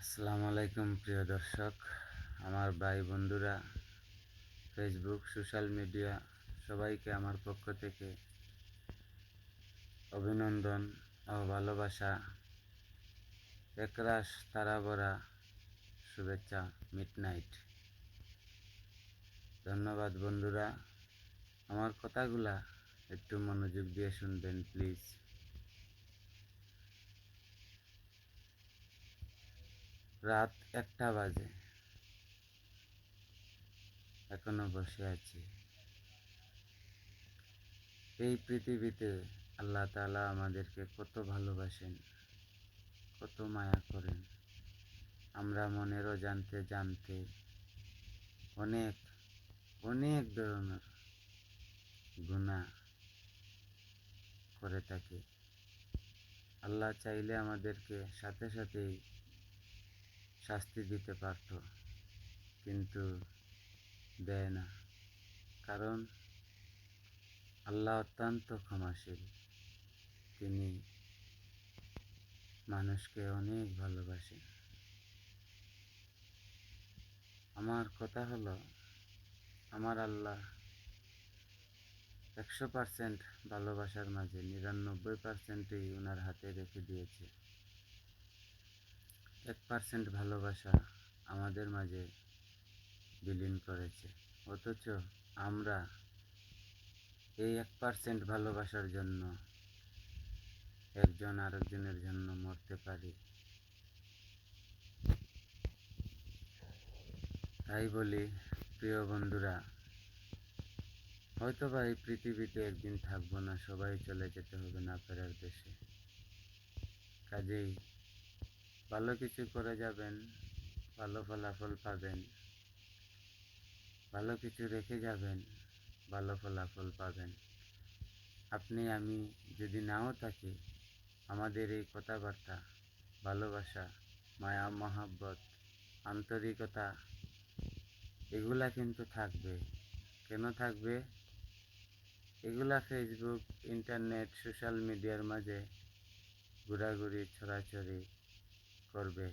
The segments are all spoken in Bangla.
আসসালামু আলাইকুম প্রিয় দর্শক, আমার ভাই বন্ধুরা, ফেসবুক সোশ্যাল মিডিয়া সবাইকে আমার পক্ষ থেকে অভিনন্দন ও ভালোবাসা, একরাশ তারা ভরা শুভেচ্ছা। মিডনাইট। ধন্যবাদ বন্ধুরা, আমার কথাগুলা একটু মনোযোগ দিয়ে শুনবেন প্লিজ। রাত 1টা বাজে, এখনো বসে আছি। এই পৃথিবীতে আল্লাহ তাআলা আমাদেরকে কত ভালোবাসেন, কত মায়া করেন। আমরা মনেরও জানতে জানতে অনেক অনেক ধরনের গুনাহ করে থাকি। আল্লাহ চাইলে আমাদেরকে সাথে সাথেই শাস্তি দিতে পারত, কিন্তু দেয় না। কারণ আল্লাহ অত্যন্ত ক্ষমাশীল। তিনি মানুষকে অনেক ভালোবাসেন। আমার কথা হলো, আমার আল্লাহ 100% ভালোবাসার মাঝে 99%ই ওনার হাতে রেখে দিয়েছে। 1% ভালোবাসা আমাদের মাঝে বিলীন করেছে, অথচ আমরা এই 1% ভালোবাসার জন্য একজন আরেকজনের জন্য মরতে পারি। তাই বলি প্রিয় বন্ধুরা, হয়তোবা এই পৃথিবীতে একদিন থাকবো না, সবাই চলে যেতে হবে না ফেরার দেশে। কাজেই ভালো কিছু করে যাবেন, ভালো ফলাফল পাবেন। ভালো কিছু রেখে যাবেন, ভালো ফলাফল পাবেন। আপনি আমি যদি নাও থাকি, আমাদের এই কথাবার্তা, ভালোবাসা, মায়া মহাব্বত, আন্তরিকতা এগুলা কিন্তু থাকবে। কেন থাকবে? এগুলা ফেসবুক, ইন্টারনেট, সোশ্যাল মিডিয়ার মাঝে ঘোরাঘুরি ছড়াছড়ি করবে।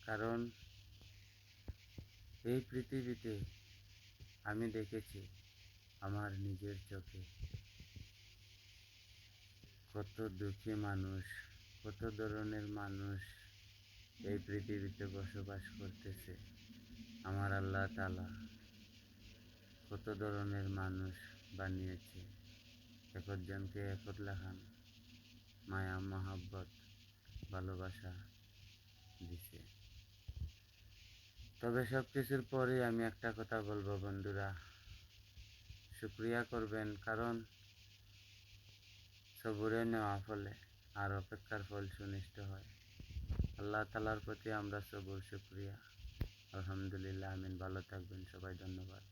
কারণ এই পৃথিবীতে আমি দেখেছি আমার নিজের চোখে কত দুঃখী মানুষ, কত ধরনের মানুষ এই পৃথিবীতে বসবাস করতেছে। আমার আল্লাহ তাআলা কত ধরনের মানুষ বানিয়েছে, একজনকে একত লাখান মায়া মহাব্বত ভালোবাসা দিছে। তবে সব কিছুর পরে আমি একটা কথা বলবো বন্ধুরা, শুকরিয়া করবেন। কারণ সবুরে নেওয়া ফলে আর অপেক্ষার ফল সুনিষ্ট হয়। আল্লাহ তাআলার প্রতি আমরা সবুর শুকরিয়া। আলহামদুলিল্লাহ, আমিন। ভালো থাকবেন সবাই, ধন্যবাদ।